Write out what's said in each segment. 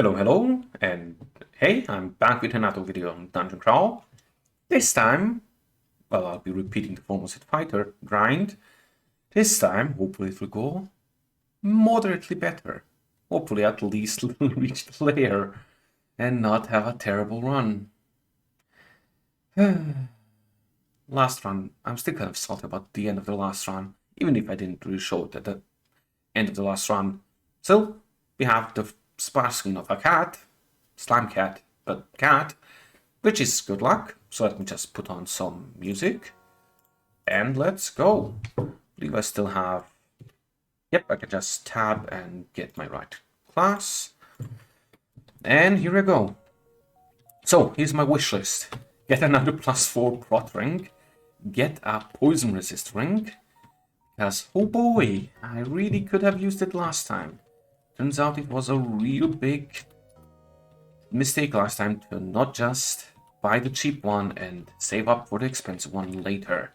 Hello, and hey, I'm back with another video on Dungeon Crawl. This time, well, I'll be repeating the Formicid Fighter grind. This time, hopefully it will go moderately better. Hopefully at least reach the layer and not have a terrible run. Last run, I'm still kind of salty about the end of the last run, even if I didn't really show it at the end of the last run. So, we have the splash screen of a cat, slime cat, but cat, which is good luck. So let me just put on some music and let's go. I believe I still have, yep, I can just tab and get my right class. And here we go. So here's my wish list. Get another +4 prot ring, get a poison resist ring, because oh boy, I really could have used it last time. Turns out it was a real big mistake last time to not just buy the cheap one and save up for the expensive one later.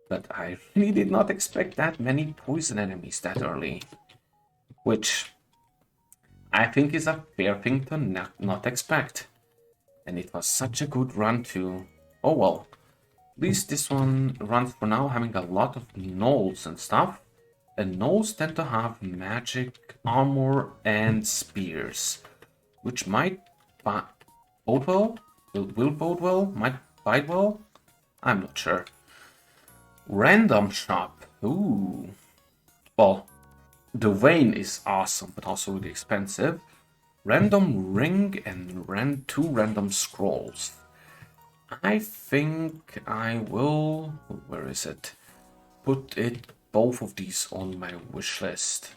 But I really did not expect that many poison enemies that early. Which I think is a fair thing to not expect. And it was such a good run too. Oh well. At least this one runs for now having a lot of gnolls and stuff. And gnolls tend to have magic, armor, and spears. Which might bode well, will bode well, might bide well. I'm not sure. Random shop. Ooh. Well, the vein is awesome, but also really expensive. Random ring and two random scrolls. I think I will. Where is it? Put both of these on my wish list.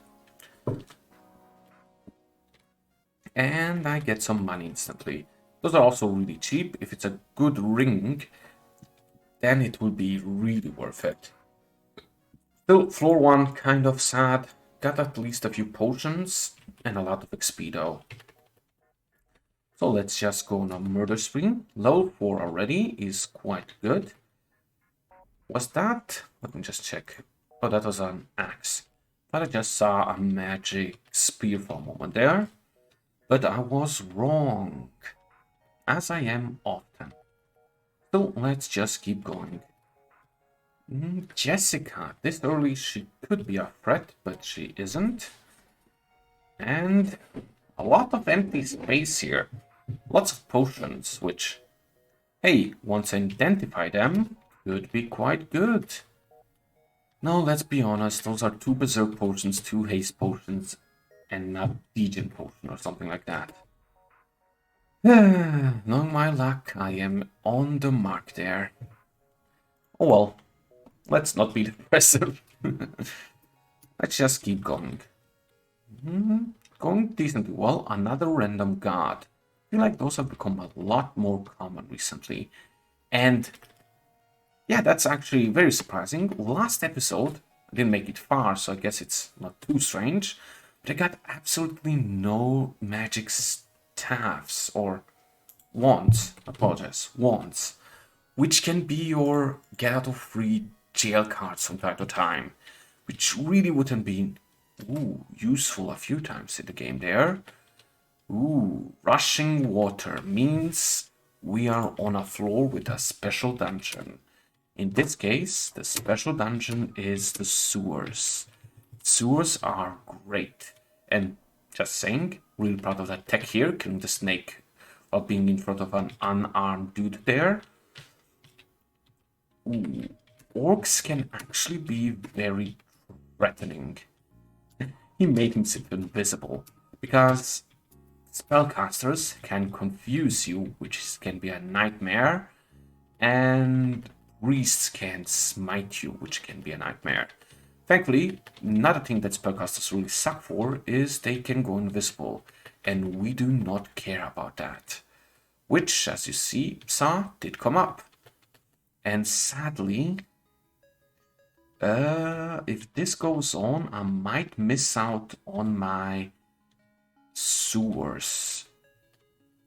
And I get some money instantly. Those are also really cheap. If it's a good ring, then it will be really worth it. Still, floor 1 kind of sad. Got at least a few potions and a lot of XP though. So let's just go on a murder spree. Level 4 already is quite good. Was that? Let me just check. Oh, that was an axe. But I just saw a magic spear for a moment there. But I was wrong, as I am often. So let's just keep going. Jessica, this early she could be a threat, but she isn't. And a lot of empty space here. Lots of potions, which, hey, once I identify them, could be quite good. Now, let's be honest, those are 2 berserk potions, 2 haste potions, and not degen potion or something like that. Knowing my luck, I am on the mark there. Oh well, let's not be depressive. Let's just keep going. Going decently well. Another random god. I feel like those have become a lot more common recently. And yeah, that's actually very surprising. Last episode, I didn't make it far, so I guess it's not too strange. But I got absolutely no magic staffs or wands. Apologize, wands. Which can be your get out of free jail cards from time to time. Which really wouldn't be useful a few times in the game there. Rushing water means we are on a floor with a special dungeon. In this case, the special dungeon is the sewers. Sewers are great. And just saying, really proud of that tech here, killing the snake while being in front of an unarmed dude there. Orcs can actually be very threatening. He made himself invisible, because spellcasters can confuse you, which can be a nightmare, and priests can smite you, which can be a nightmare. Thankfully, another thing that spellcasters really suck for is they can go invisible, and we do not care about that. Which, as you saw, did come up. And sadly, if this goes on, I might miss out on my sewers.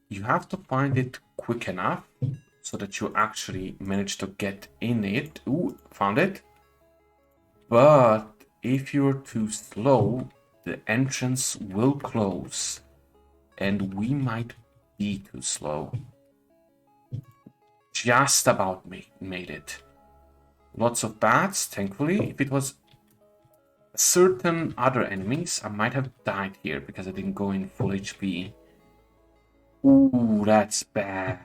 You have to find it quick enough so that you actually manage to get in it. Ooh, found it. But if you're too slow, the entrance will close. and we might be too slow. Just about made it. Lots of bats, thankfully. If it was certain other enemies, I might have died here because I didn't go in full HP. Ooh, that's bad.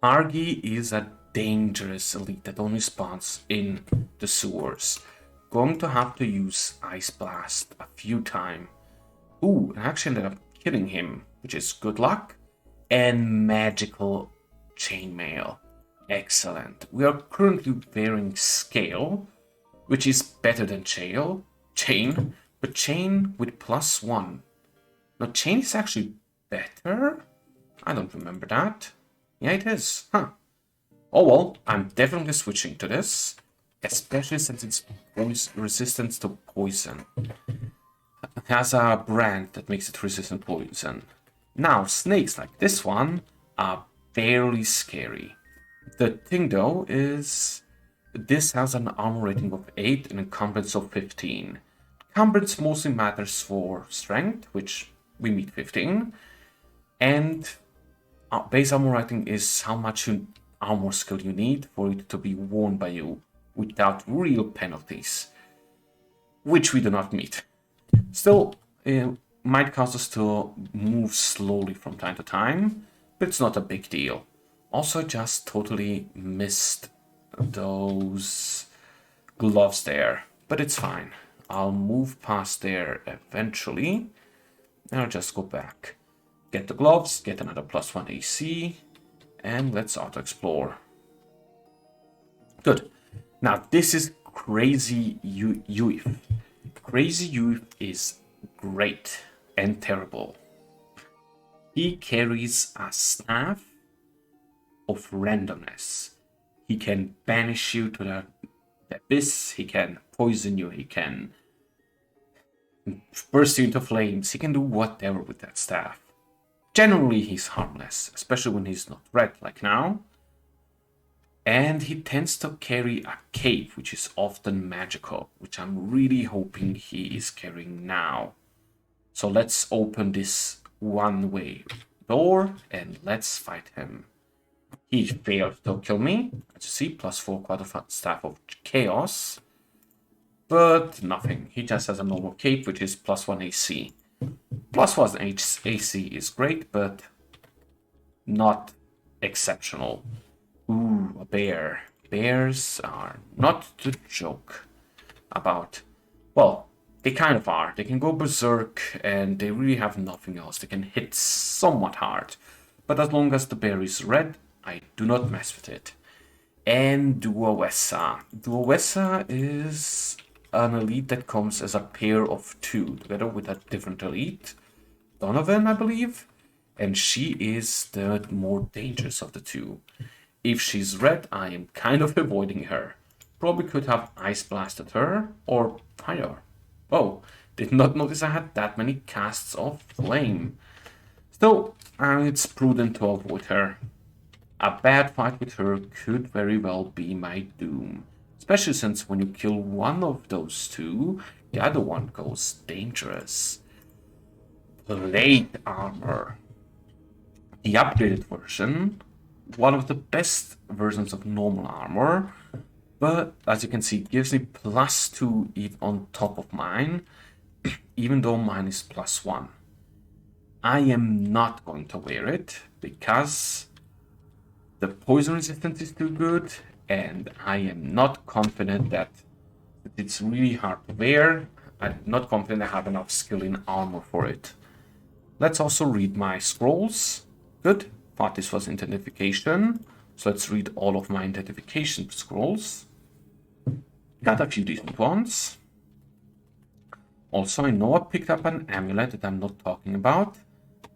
Argy is a dangerous elite that only spawns in the sewers. Going to have to use Ice Blast a few times. Ooh, I actually ended up killing him, which is good luck. And Magical Chainmail. Excellent. We are currently wearing Scale, which is better than Chain, but Chain with +1. No, Chain is actually better? I don't remember that. Yeah, it is. Huh. Oh well, I'm definitely switching to this, especially since it's resistant to poison. It has a brand that makes it resistant to poison. Now, snakes like this one are fairly scary. The thing though is, this has an armor rating of 8 and a encumbrance of 15. Encumbrance mostly matters for strength, which we meet 15, and base armor rating is how much armor skill you need for it to be worn by you without real penalties, which we do not meet. Still, it might cause us to move slowly from time to time, but it's not a big deal. Also, just totally missed those gloves there, but it's fine. I'll move past there eventually, and I'll just go back. Get the gloves, get another +1 AC, and let's auto-explore. Good. Now, this is Crazy Youth. Crazy Youth is great and terrible. He carries a staff of randomness. He can banish you to the abyss, he can poison you, he can burst you into flames, he can do whatever with that staff. Generally, he's harmless, especially when he's not red like now. And he tends to carry a cape, which is often magical, which I'm really hoping he is carrying now. So let's open this one-way door and let's fight him. He failed to kill me, as you see, +4 Quarterstaff of Chaos. But nothing, he just has a normal cape, which is +1 AC. +1 AC is great, but not exceptional. Ooh, a bear. Bears are not to joke about. Well, they kind of are. They can go berserk and they really have nothing else. They can hit somewhat hard. But as long as the bear is red, I do not mess with it. And Duowessa. Duowessa is an elite that comes as a pair of 2, together with a different elite. Donovan, I believe. And she is the more dangerous of the two. If she's red, I am kind of avoiding her. Probably could have Ice Blasted her, or Fire. Oh, did not notice I had that many casts of Flame. Still, it's prudent to avoid her. A bad fight with her could very well be my doom. Especially since when you kill one of those two, the other one goes dangerous. Plate Armor. The upgraded version, one of the best versions of normal armor, but as you can see, it gives me +2 even on top of mine, even though mine is +1. I am not going to wear it because the poison resistance is too good, and I am not confident that it's really hard to wear. I'm not confident I have enough skill in armor for it. Let's also read my scrolls. Good. Thought this was identification. So let's read all of my identification scrolls. Got a few decent ones. Also, I know I picked up an amulet that I'm not talking about,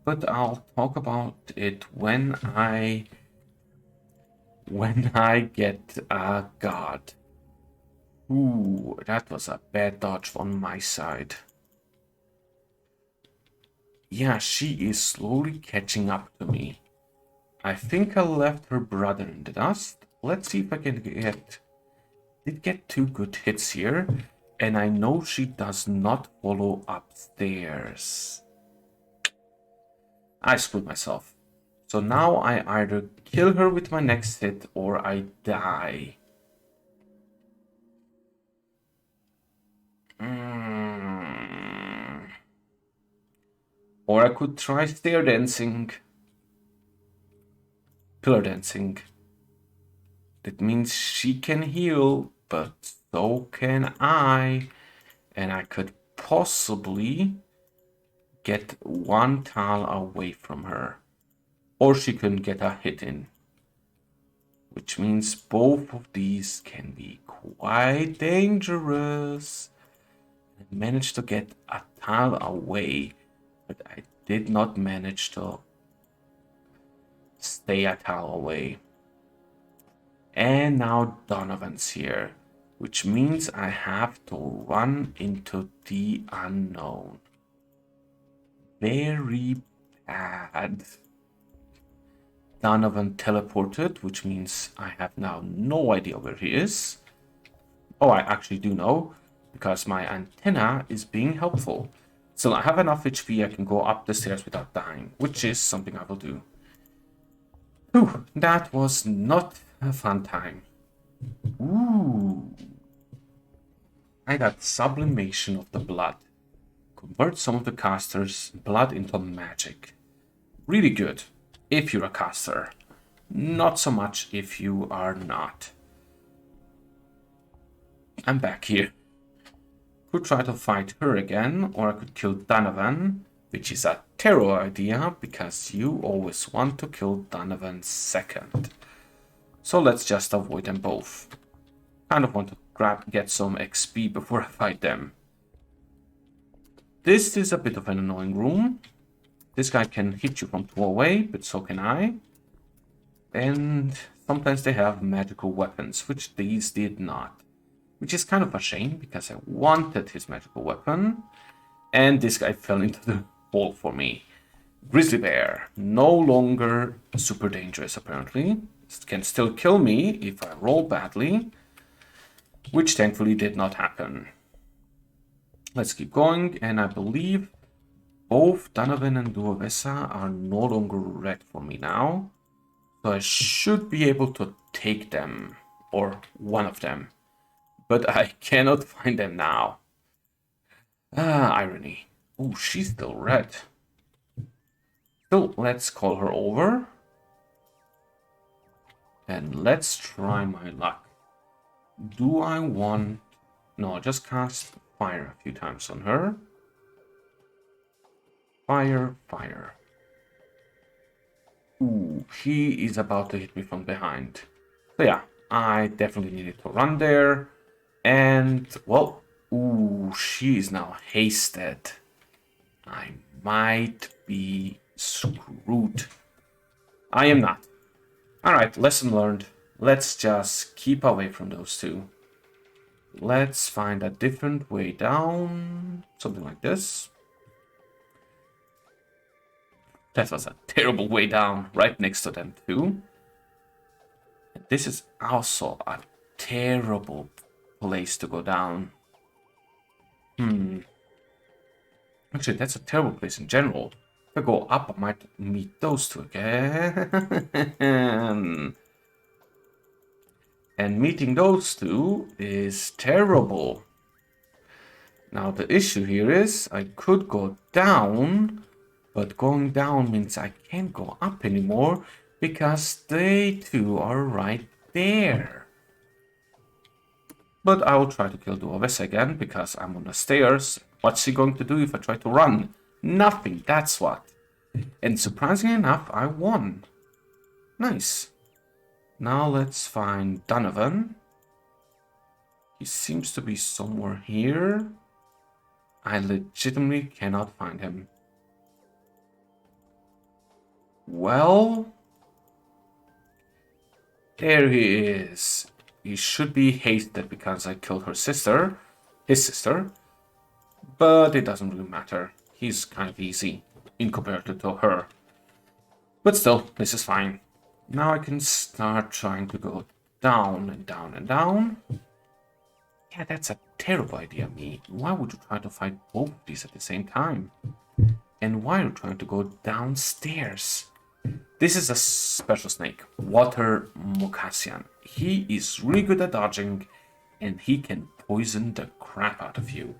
but I'll talk about it when I get a god. Ooh, that was a bad dodge on my side. Yeah, she is slowly catching up to me. I think I left her brother in the dust. Let's see if I can get 2 good hits here. And I know she does not follow upstairs. I screwed myself. So now I either kill her with my next hit or I die. Or I could try stair dancing. Pillar dancing. That means she can heal, but so can I. And I could possibly get one tile away from her. Or she can get a hit in. Which means both of these can be quite dangerous. I managed to get a tile away, but I did not manage to stay a tile away. And now Donovan's here, which means I have to run into the unknown. Very bad. Donovan teleported, which means I have now no idea where he is. Oh, I actually do know, because my antenna is being helpful. So I have enough HP, I can go up the stairs without dying, which is something I will do. Whew, that was not a fun time. Ooh. I got sublimation of the blood. Convert some of the caster's blood into magic. Really good if you're a caster. Not so much if you are not. I'm back here. Could try to fight her again, or I could kill Donovan, which is a terrible idea because you always want to kill Donovan second. So let's just avoid them both. Kind of want to get some XP before I fight them. This is a bit of an annoying room. This guy can hit you from 2 away, but so can I. And sometimes they have magical weapons, which these did not. Which is kind of a shame, because I wanted his magical weapon. And this guy fell into the hole for me. Grizzly bear, no longer super dangerous apparently. Can still kill me if I roll badly. Which thankfully did not happen. Let's keep going, and I believe both Donovan and Duovesa are no longer red for me now. So I should be able to take them, or one of them. But I cannot find them now. Ah, irony. Oh, she's still red. So let's call her over. And let's try my luck. Do I want... No, just cast fire a few times on her. Fire, fire. Ooh, he is about to hit me from behind. So yeah, I definitely needed to run there. And, well, ooh, she is now hasted. I might be screwed. I am not. Alright, lesson learned. Let's just keep away from those two. Let's find a different way down. Something like this. That was a terrible way down, right next to them too. And this is also a terrible place to go down. Actually, that's a terrible place in general. If I go up, I might meet those two again. And meeting those two is terrible. Now, the issue here is I could go down, but going down means I can't go up anymore because they two are right there. But I will try to kill Duovesa again because I'm on the stairs. What's he going to do if I try to run? Nothing, that's what. And surprisingly enough, I won. Nice. Now let's find Donovan. He seems to be somewhere here. I legitimately cannot find him. Well, there he is. He should be hasted because I killed her sister, his sister, but it doesn't really matter. He's kind of easy in comparison to her. But still, this is fine. Now I can start trying to go down and down and down. Yeah, that's a terrible idea, me. Why would you try to fight both of these at the same time? And why are you trying to go downstairs? This is a special snake, Water Mocassian. He is really good at dodging, and he can poison the crap out of you.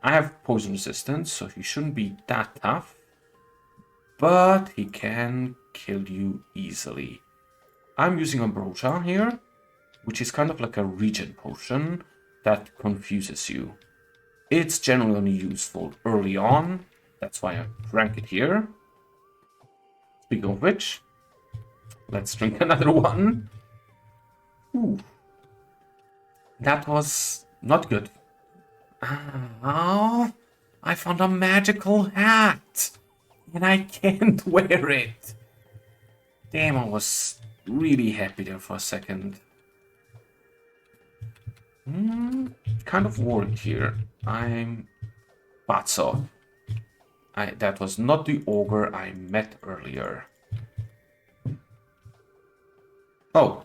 I have poison resistance, so he shouldn't be that tough, but he can kill you easily. I'm using Ambrosia here, which is kind of like a regen potion that confuses you. It's generally only useful early on, that's why I drank it here. Speaking of which, let's drink another one. Ooh. That was not good. Oh, I found a magical hat, and I can't wear it. Damn, I was really happy there for a second. Kind of worried here. I'm Batso. That was not the ogre I met earlier. Oh,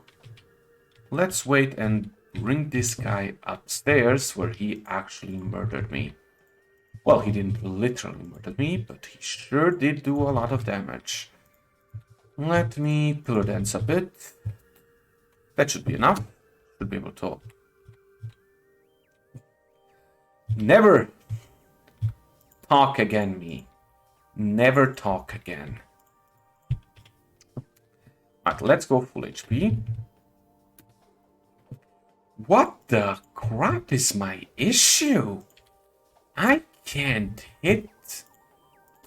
let's wait and bring this guy upstairs where he actually murdered me. Well, he didn't literally murder me, but he sure did do a lot of damage. Let me pillar dance a bit. That should be enough. Should be able to. Never talk again, me. Never talk again. Alright, let's go full HP. What the crap is my issue? I can't hit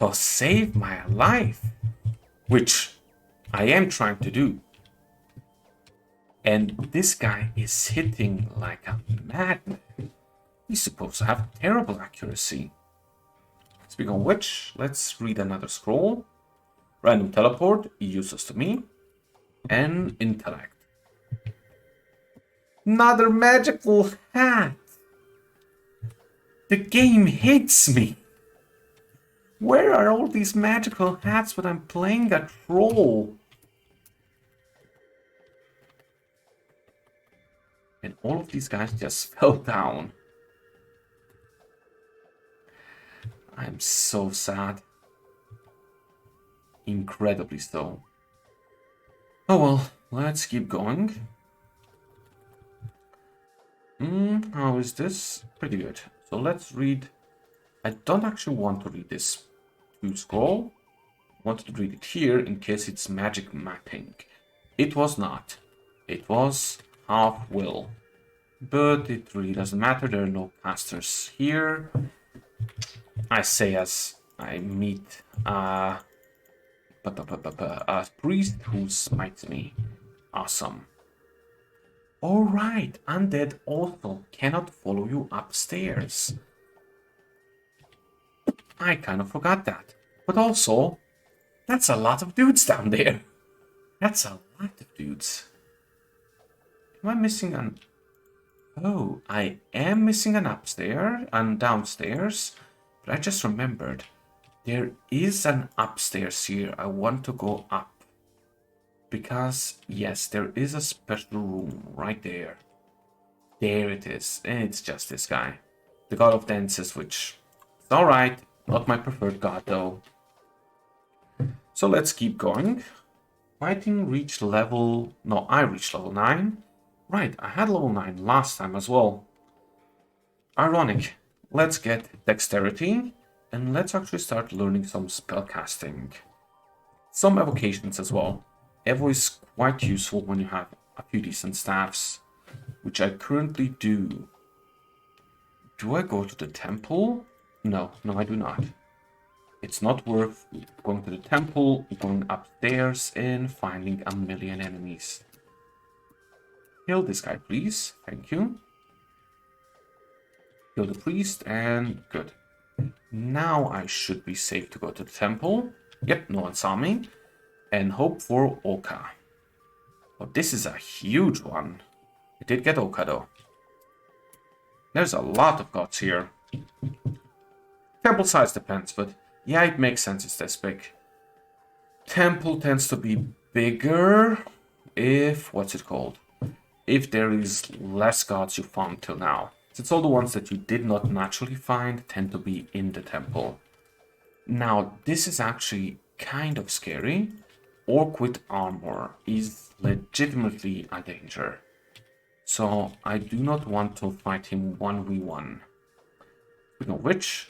to save my life, which I am trying to do. And this guy is hitting like a madman. He's supposed to have terrible accuracy. Speaking of which, let's read another scroll. Random teleport, useless to me. And intellect. Another magical hat. The game hates me. Where are all these magical hats when I'm playing a troll? And all of these guys just fell down. I'm so sad. Incredibly so. Oh well, let's keep going. How is this? Pretty good. So let's read. I don't actually want to read this to scroll. I wanted to read it here in case it's magic mapping. It was not. It was half will. But it really doesn't matter. There are no casters here. I say as I meet a priest who smites me. Awesome. Alright, undead also cannot follow you upstairs. I kind of forgot that. But also, that's a lot of dudes down there. That's a lot of dudes. Am I missing an... Oh, I am missing an upstairs and downstairs. But I just remembered. There is an upstairs here. I want to go up. Because, yes, there is a special room right there. There it is. And it's just this guy. The god of dances, which is alright. Not my preferred god, though. So let's keep going. Fighting reached level... No, I reached level 9. Right, I had level 9 last time as well. Ironic. Let's get dexterity. And let's actually start learning some spellcasting. Some evocations as well. Evo is quite useful when you have a few decent staffs, which I currently do. Do I go to the temple? No, I do not. It's not worth going to the temple, going upstairs, and finding a million enemies. Kill this guy, please. Thank you. Kill the priest, and good. Now I should be safe to go to the temple. Yep, no one saw me. And hope for Oka. Oh, this is a huge one. I did get Oka though. There's a lot of gods here. Temple size depends, but yeah, it makes sense it's this big. Temple tends to be bigger if, what's it called? If there is less gods you found till now. Since all the ones that you did not naturally find tend to be in the temple. Now, this is actually kind of scary. Orc with armor is legitimately a danger. So I do not want to fight him 1v1. Speaking of which,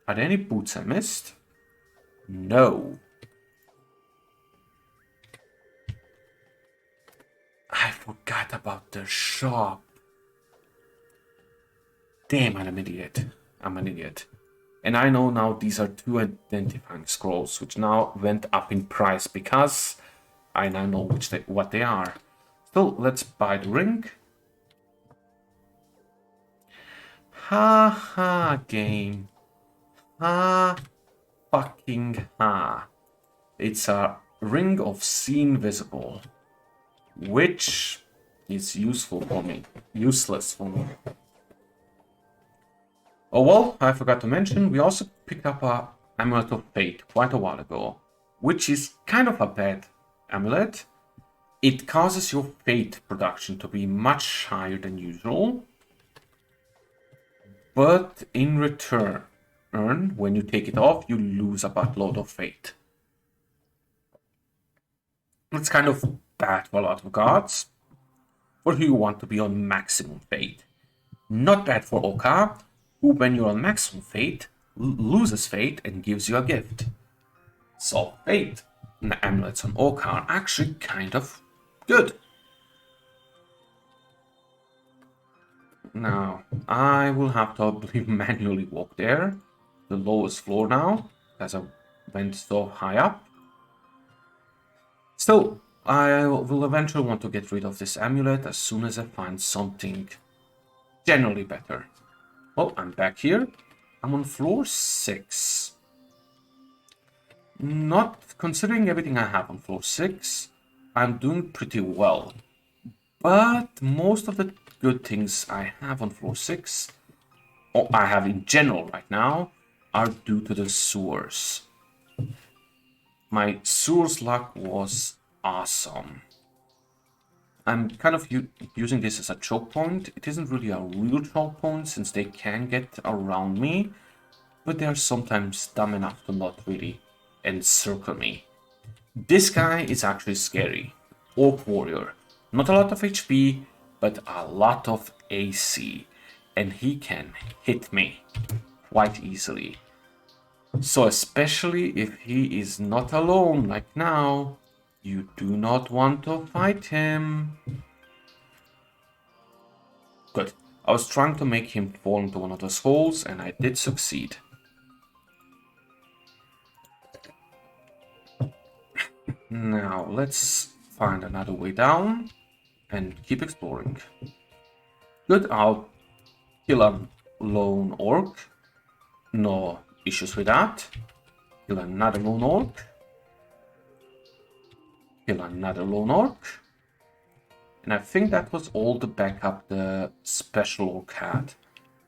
are there any boots I missed? No. I forgot about the shop. Damn, I'm an idiot. I'm an idiot. And I know now these are two identifying scrolls, which now went up in price because I now know what they are. So let's buy the ring. Ha ha, game. Ha fucking ha. It's a ring of seen visible, which is useful for me. Useless for me. Oh well, I forgot to mention, we also picked up a Amulet of Fate quite a while ago, which is kind of a bad amulet. It causes your fate production to be much higher than usual, but in return, when you take it off, you lose a buttload of fate. It's kind of bad for a lot of gods, for who you want to be on maximum fate. Not bad for Oka, who when you're on maximum fate, loses fate and gives you a gift. So fate and the amulets on Oka are actually kind of good. Now, I will have to, I believe, manually walk there. The lowest floor now, as I went so high up. Still, I will eventually want to get rid of this amulet as soon as I find something generally better. Well, I'm back here. I'm on floor 6. Not considering everything I have on floor 6, I'm doing pretty well. But most of the good things I have on floor 6, or I have in general right now, are due to the sewers. My sewers luck was awesome. I'm kind of using this as a choke point. It isn't really a real choke point since they can get around me, but they are sometimes dumb enough to not really encircle me. This guy is actually scary. Orc Warrior. Not a lot of HP, but a lot of AC. And he can hit me quite easily. So especially if he is not alone like now, you do not want to fight him. Good. I was trying to make him fall into one of those holes, and I did succeed. Now, let's find another way down and keep exploring. Good, I'll kill a lone orc. No issues with that. Kill another lone orc. Kill another lone orc. And I think that was all the backup the special orc had.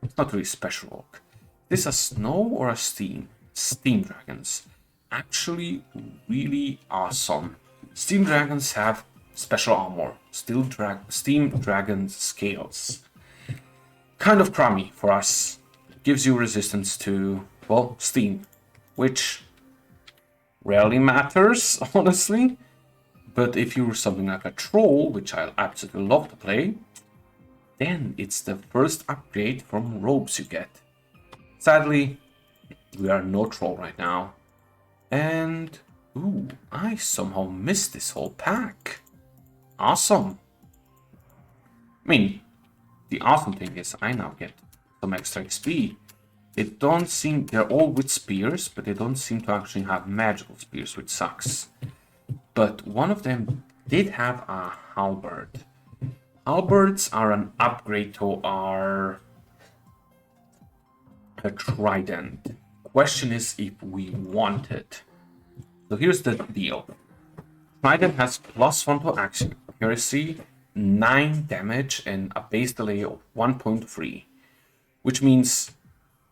It's not really special orc. Is this a snow or a steam? Steam dragons. Actually really awesome. Steam dragons have special armor. Steam dragon scales. Kind of crummy for us. Gives you resistance to, well, steam. Which rarely matters, honestly. But if you're something like a troll, which I absolutely love to play, then it's the first upgrade from robes you get. Sadly, we are no troll right now. And, ooh, I somehow missed this whole pack. Awesome. I mean, the awesome thing is I now get some extra XP. They don't seem, they're all with spears, but they don't seem to actually have magical spears, which sucks. But one of them did have a halberd. Halberds are an upgrade to our trident. Question is if we want it. So here's the deal. Trident has +1 to accuracy, 9 damage, and a base delay of 1.3. Which means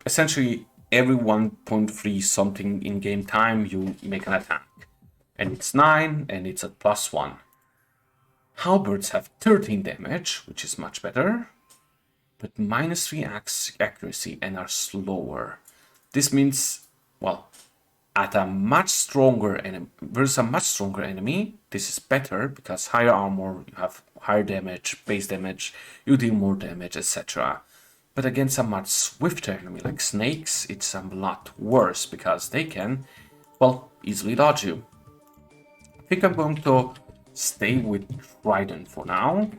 essentially every 1.3 something in game time you make an attack. And it's 9 and it's at +1. Halberds have 13 damage, which is much better, but -3 accuracy and are slower. This means, well, at a much stronger enemy, versus a much stronger enemy, this is better because higher armor, you have higher damage, base damage, you deal more damage, etc. But against a much swifter enemy like snakes, it's a lot worse because they can, well, easily dodge you. I think I'm going to stay with Trident for now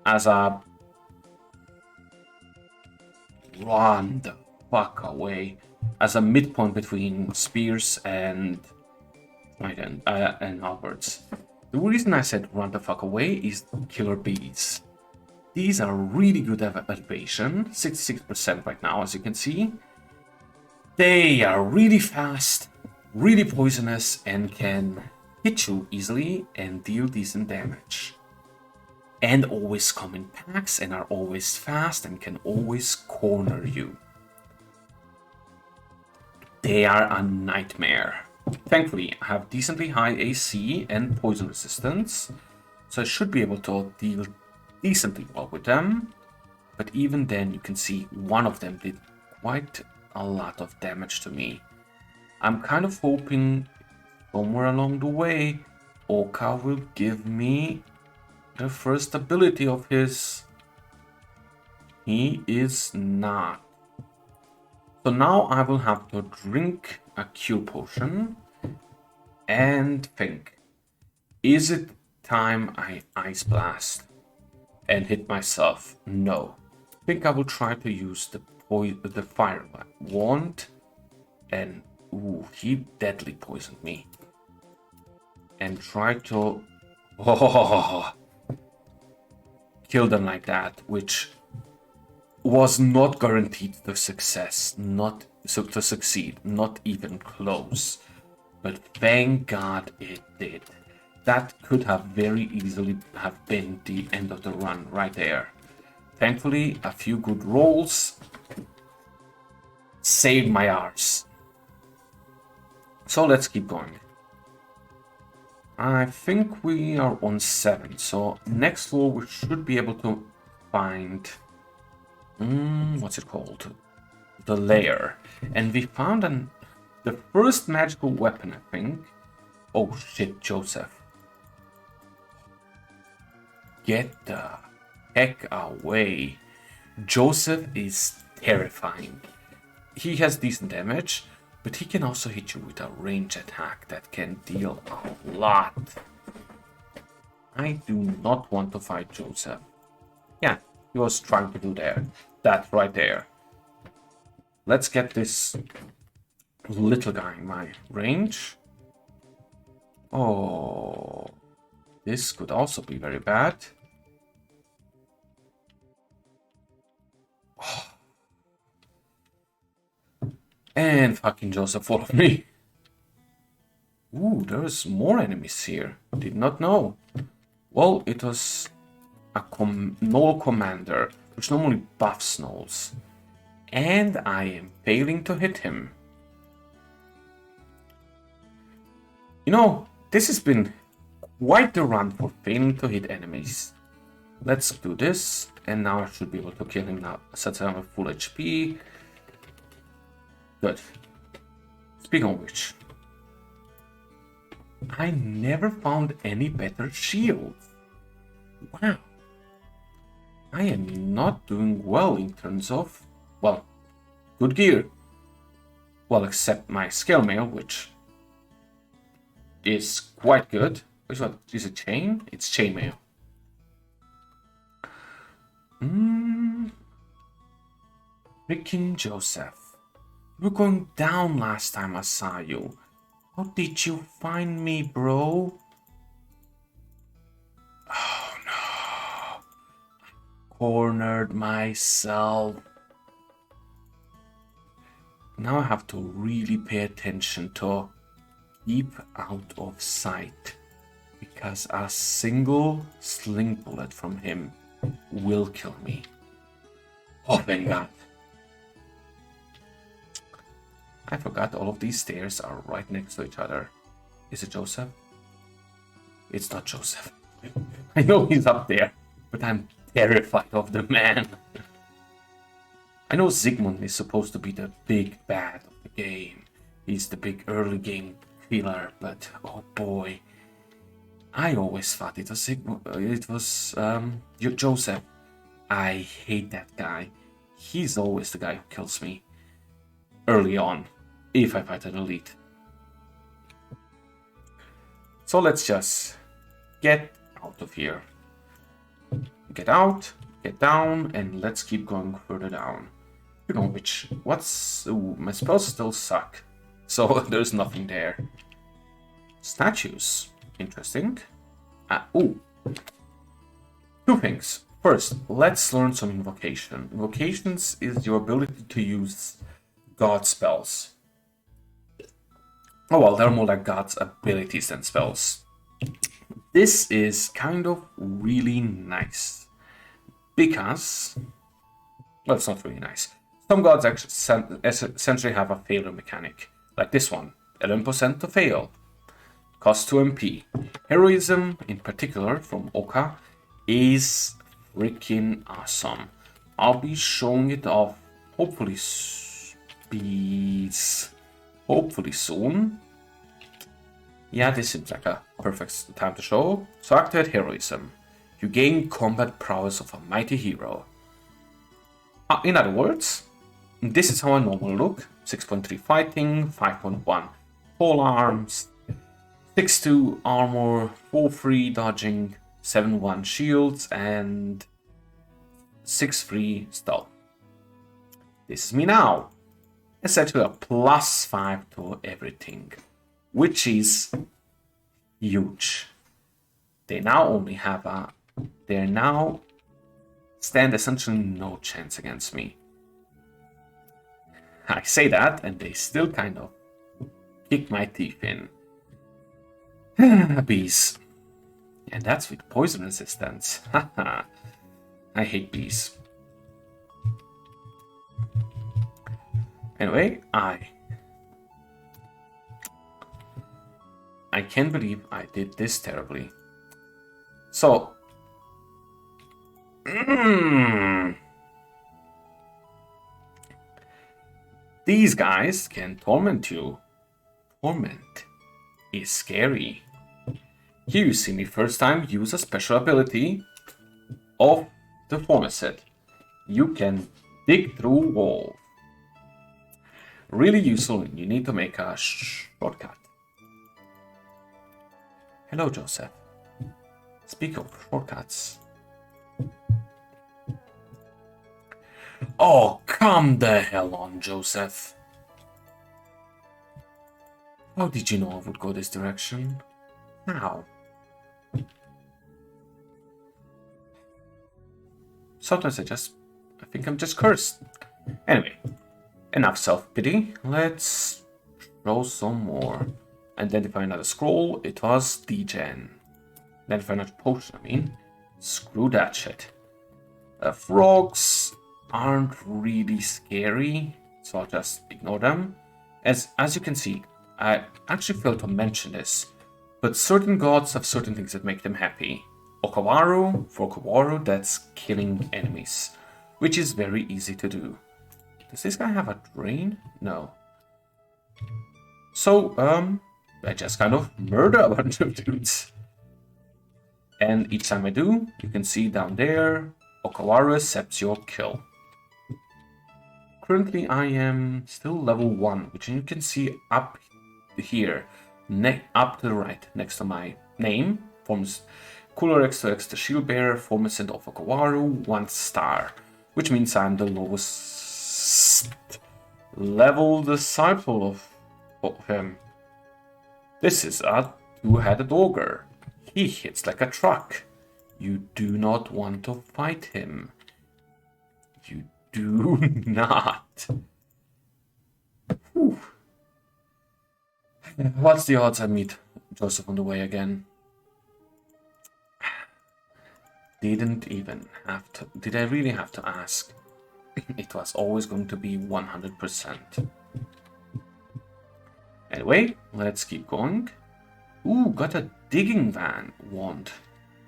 as a run the fuck away, as a midpoint between spears and Trident and halberds. The reason I said run the fuck away is killer bees. These are really good elevation, 66% right now, as you can see. They are really fast, really poisonous, and can hit you easily and deal decent damage. And always come in packs and are always fast and can always corner you. They are a nightmare. Thankfully, I have decently high AC and poison resistance, so I should be able to deal decently well with them. But even then, you can see one of them did quite a lot of damage to me. I'm kind of hoping somewhere along the way, Oka will give me the first ability of his. He is not. So now I will have to drink a cure potion and think, is it time I Ice Blast and hit myself? No. I think I will try to use the fire wand, and ooh, he deadly poisoned me. And try to kill them like that, which was not guaranteed to success, to succeed, not even close. But thank God it did. That could have very easily have been the end of the run right there. Thankfully, a few good rolls saved my arse. So let's keep going. I think we are on 7, so next floor we should be able to find, what's it called? The lair. And we found the first magical weapon, I think. Oh shit, Joseph. Get the heck away. Joseph is terrifying. He has decent damage, but he can also hit you with a range attack that can deal a lot. I do not want to fight Joseph. Yeah, he was trying to do that right there. Let's get this little guy in my range. Oh, this could also be very bad. Oh. And fucking Joseph followed me. Ooh, there's more enemies here. Did not know. Well, it was a Gnoll commander, which normally buffs Gnolls. And I am failing to hit him. You know, this has been quite the run for failing to hit enemies. Let's do this, and now I should be able to kill him now, since I'm at full HP. Good. Speaking of which, I never found any better shields. Wow. I am not doing well in terms of, well, good gear. Well, except my scale mail, which is quite good. Which one? Is it chain? It's chainmail. Freaking Joseph. You were going down last time I saw you. How did you find me, bro? Oh no. Cornered myself. Now I have to really pay attention to keep out of sight, because a single sling bullet from him will kill me. Oh, thank God. I forgot all of these stairs are right next to each other. Is it Joseph? It's not Joseph. I know he's up there, but I'm terrified of the man. I know Zygmunt is supposed to be the big bad of the game. He's the big early game killer, but oh boy. I always thought it was Joseph. I hate that guy. He's always the guy who kills me early on, if I fight an elite. So let's just get out of here. Get out, get down, and let's keep going further down. You know ooh, my spells still suck, so there's nothing there. Statues, interesting. Ooh, two things. First, let's learn some invocation. Invocations is your ability to use god spells. Oh well, they're more like god's abilities than spells. This is kind of really nice. Because, well, it's not really nice. Some gods actually essentially have a failure mechanic. Like this one, 11% to fail. Cost 2 MP. Heroism, in particular, from Oka, is freaking awesome. I'll be showing it off hopefully soon. Yeah, this seems like a perfect time to show. So activate Heroism. You gain combat prowess of a mighty hero. In other words, this is how I normally look. 6.3 fighting, 5.1 pole arms, 6.2 armor, 4.3 dodging, 7.1 shields, and 6.3 stealth. This is me now. Essentially a +5 to everything, which is huge. They now stand essentially no chance against me. I say that, and they still kind of kick my teeth in. Bees. And that's with poison resistance. Haha. I hate bees. Anyway, I can't believe I did this terribly. So, these guys can torment you. Torment is scary. Here you see me first time use a special ability of the Formicid. You can dig through walls. Really useful when you need to make a shortcut. Hello, Joseph. Speak of shortcuts. Oh, come the hell on, Joseph. How did you know I would go this direction? How? Sometimes I think I'm just cursed. Anyway, enough self-pity. Let's throw some more. Identify another scroll. It was degen. Identify another potion, I mean. Screw that shit. Frogs aren't really scary, so I'll just ignore them. As you can see, I actually failed to mention this, but certain gods have certain things that make them happy. Okawaru, for Okawaru, that's killing enemies, which is very easy to do. Does this guy have a drain? No. So, I just kind of murder a bunch of dudes. And each time I do, you can see down there, Okawaru accepts your kill. Currently, I am still level 1, which you can see up here, up to the right, next to my name, forms Cooler X to X, the Shield Bearer, Formicid of Okawaru, 1 star, which means I'm the lowest level disciple of him. This is a two-headed ogre. He hits like a truck. You do not want to fight him. You do not. Whew. What's the odds I meet Joseph on the way again? Didn't even have to. Did I really have to ask? It was always going to be 100%. Anyway, let's keep going. Ooh, got a digging wand.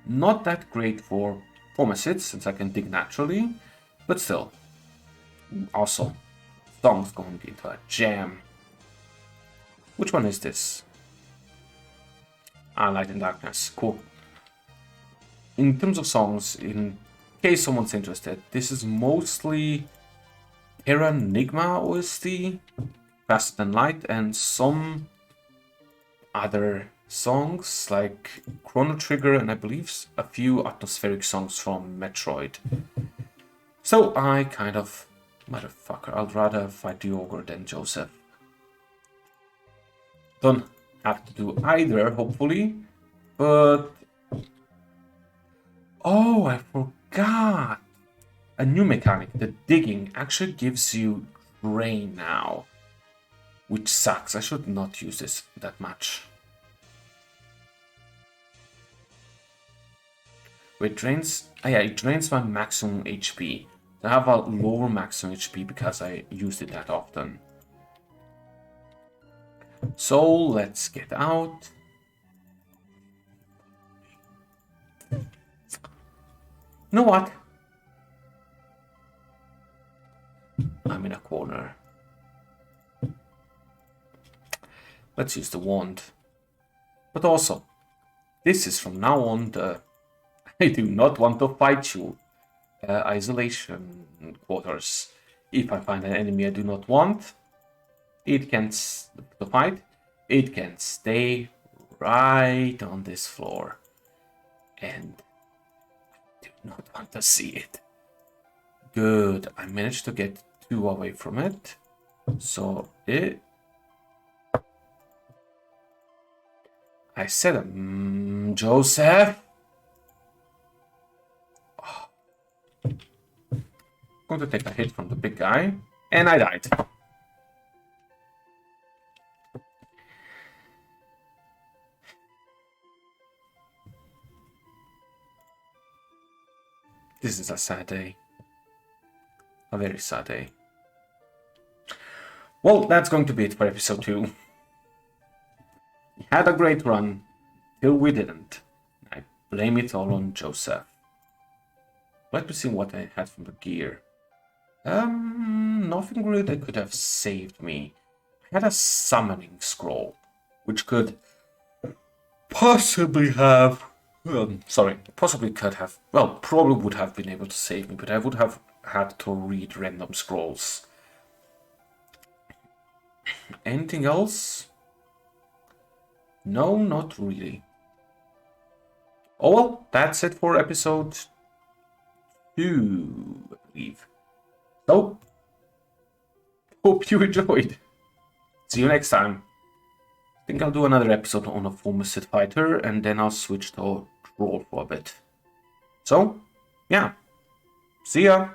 Not that great for Formicid, since I can dig naturally, but still. Also, songs going into a jam. Which one is this? Ah, Light and Darkness. Cool. In terms of songs, in case someone's interested, this is mostly Paradigma OST, Faster Than Light, and some other songs like Chrono Trigger, and I believe a few atmospheric songs from Metroid. So I kind of... Motherfucker, I'd rather fight the ogre than Joseph. Don't have to do either, hopefully, but... Oh, I forgot! A new mechanic, the digging, actually gives you drain now. Which sucks, I should not use this that much. Wait, drains... Oh yeah, it drains my maximum HP. I have a lower maximum HP because I used it that often. So, let's get out. You know what? I'm in a corner. Let's use the wand. But also, this is from now on the I do not want to fight you isolation quarters. If I find an enemy I do not want, it can to fight. It can stay right on this floor. And I do not want to see it. Good, I managed to get 2 away from it. So I said, Joseph. Oh. Going to take a hit from the big guy, and I died. This is a sad day. A very sad day. Well, that's going to be it for episode 2. We had a great run, till we didn't. I blame it all on Joseph. Let me see what I had from the gear. Nothing really that could have saved me. I had a summoning scroll, which could possibly have... possibly could have... Well, probably would have been able to save me, but I would have had to read random scrolls. Anything else? No, not really. Oh well, that's it for episode 2, I believe. So, hope you enjoyed. See you next time. I think I'll do another episode on a Formicid Fighter, and then I'll switch to Troll for a bit. So, yeah. See ya!